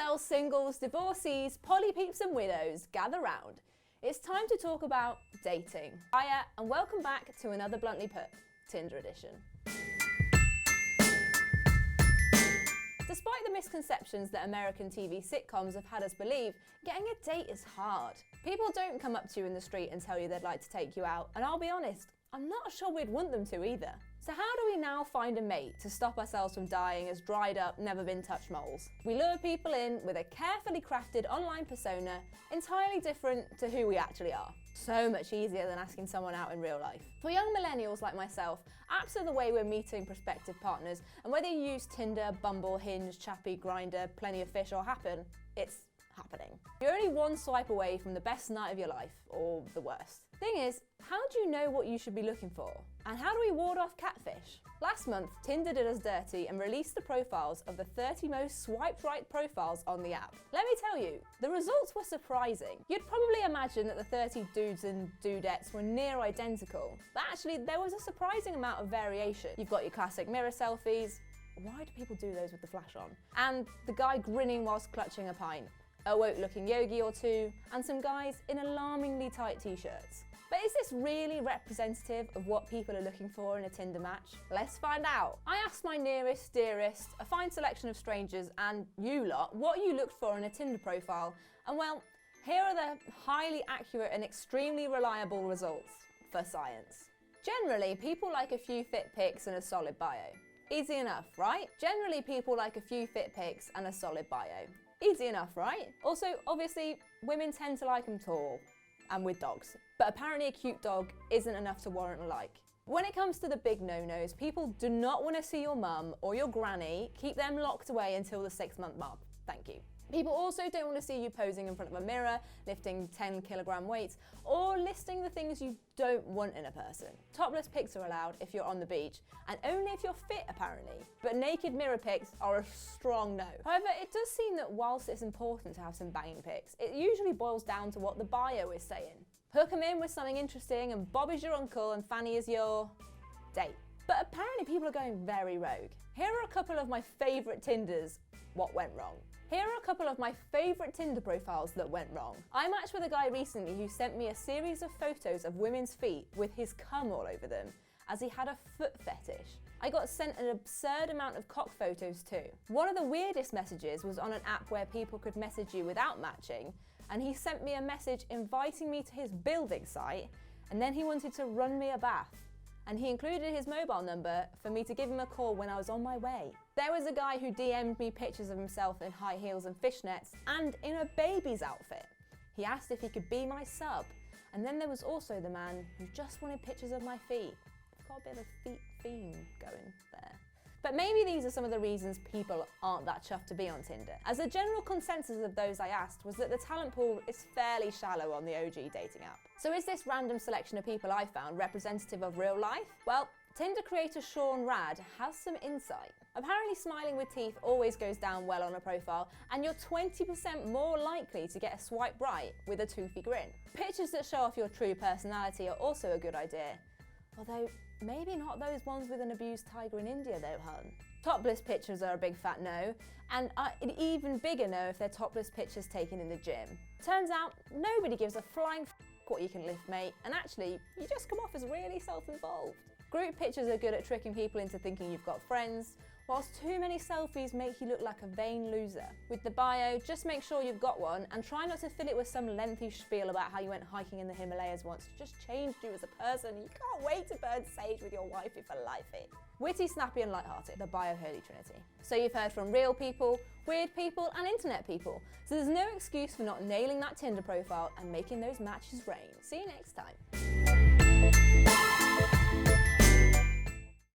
incels, singles, divorcees, poly peeps and widows, gather round. It's time to talk about dating. Hiya and welcome back to another Bluntly Put, Tinder edition. Despite the misconceptions that American TV sitcoms have had us believe, getting a date is hard. People don't come up to you in the street and tell you they'd like to take you out, and I'll be honest, I'm not sure we'd want them to either. So how do we now find a mate to stop ourselves from dying as dried up, never been touched moles? We lure people in with a carefully crafted online persona, entirely different to who we actually are. So much easier than asking someone out in real life. For young millennials like myself, apps are the way we're meeting prospective partners, and whether you use Tinder, Bumble, Hinge, Chappy, Grindr, Plenty of Fish or Happen, it's happening. You're only one swipe away from the best night of your life, or the worst. Thing is, how do you know what you should be looking for? And how do we ward off catfish? Last month, Tinder did us dirty and released the profiles of the 30 most swiped right profiles on the app. Let me tell you, the results were surprising. You'd probably imagine that the 30 dudes and dudettes were near identical, but actually there was a surprising amount of variation. You've got your classic mirror selfies. Why do people do those with the flash on? And the guy grinning whilst clutching a pint. A woke-looking yogi or two, and some guys in alarmingly tight t-shirts. But is this really representative of what people are looking for in a Tinder match? Let's find out. I asked my nearest, dearest, a fine selection of strangers, and you lot, what you looked for in a Tinder profile, and well, here are the highly accurate and extremely reliable results for science. Generally, people like a few fit pics and a solid bio. Easy enough, right? Generally, people like a few fit pics and a solid bio. Easy enough, right? Also, obviously, women tend to like them tall and with dogs. But apparently a cute dog isn't enough to warrant a like. When it comes to the big no-nos, people do not want to see your mum or your granny. Keep them locked away until the 6-month mark. Thank you. People also don't want to see you posing in front of a mirror, lifting 10-kilogram weights, or listing the things you don't want in a person. Topless pics are allowed if you're on the beach, and only if you're fit apparently. But naked mirror pics are a strong no. However, it does seem that whilst it's important to have some banging pics, it usually boils down to what the bio is saying. Hook them in with something interesting, and Bob is your uncle and Fanny is your date. But apparently people are going very rogue. Here are a couple of my favourite Tinders, what went wrong. Here are a couple of my favourite Tinder profiles that went wrong. I matched with a guy recently who sent me a series of photos of women's feet with his cum all over them, as he had a foot fetish. I got sent an absurd amount of cock photos too. One of the weirdest messages was on an app where people could message you without matching, and he sent me a message inviting me to his building site, and then he wanted to run me a bath. And he included his mobile number for me to give him a call when I was on my way. There was a guy who DM'd me pictures of himself in high heels and fishnets and in a baby's outfit. He asked if he could be my sub. And then there was also the man who just wanted pictures of my feet. I've got a bit of a feet theme going there. But maybe these are some of the reasons people aren't that chuffed to be on Tinder, as the general consensus of those I asked was that the talent pool is fairly shallow on the OG dating app. So is this random selection of people I found representative of real life? Well, Tinder creator Sean Rad has some insight. Apparently smiling with teeth always goes down well on a profile, and you're 20% more likely to get a swipe right with a toothy grin. Pictures that show off your true personality are also a good idea. Although, maybe not those ones with an abused tiger in India though, hun. Topless pictures are a big fat no, and an even bigger no if they're topless pictures taken in the gym. Turns out, nobody gives a flying f*** what you can lift, mate, and actually, you just come off as really self-involved. Group pictures are good at tricking people into thinking you've got friends, whilst too many selfies make you look like a vain loser. With the bio, just make sure you've got one and try not to fill it with some lengthy spiel about how you went hiking in the Himalayas once. Just changed you as a person. You can't wait to burn sage with your wifey for life. Witty, snappy and lighthearted, the bio holy trinity. So you've heard from real people, weird people and internet people. So there's no excuse for not nailing that Tinder profile and making those matches rain. See you next time.